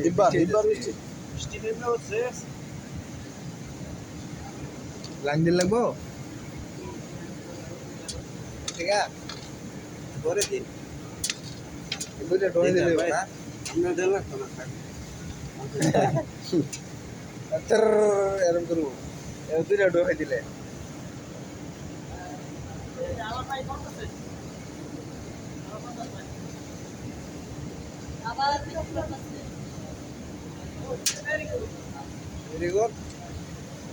ডিব্বার বৃষ্টি বৃষ্টি নেমে হচ্ছে লাইন দিন লাগবো ঠিক আছে করে দিন বুঝলে ডোনে দিলে না আমরা দেন লাগতো না আচ্ছা এরকম করবো দুইটা ডোনে দিলে ভেরি গুড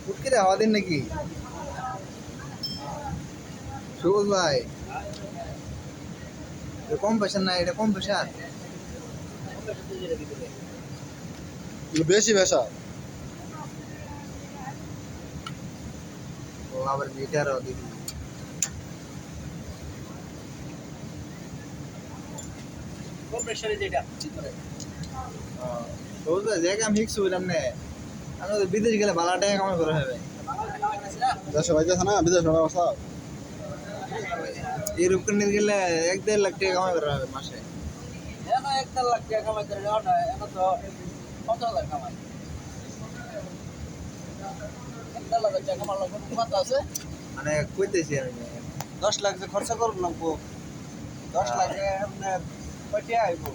উঠকে হাওয়া দিন নাকি সবুজ ভাই কম প্রেশার না এটা কম প্রেশার বেশি বেশা ও আবার মিটারও দিবি কম প্রেসারে যেটা ভিতরে সবুজ ভাই জায়গা আমি ফিক্স হইলাম না আমি তো বিদেশ গেলে ভালো টাকা কামাই করে হবে দেশে বাইতেছে না বিদেশ ব্যবস্থা ইউরোপ কান্ট্রি গেলে 1-1.5 লাখ টাকা কামাই করে হবে মাসে এখন 1 লাখ টাকা কামাই করে যাওয়া না এখন তো 50,000 কামাই 1 লাখ টাকা কামার লোক কত আছে মানে কইতেছি আমি 10 লাখ যে খরচা করব লাগবো 10 লাখ এমনি কয়টা আইবো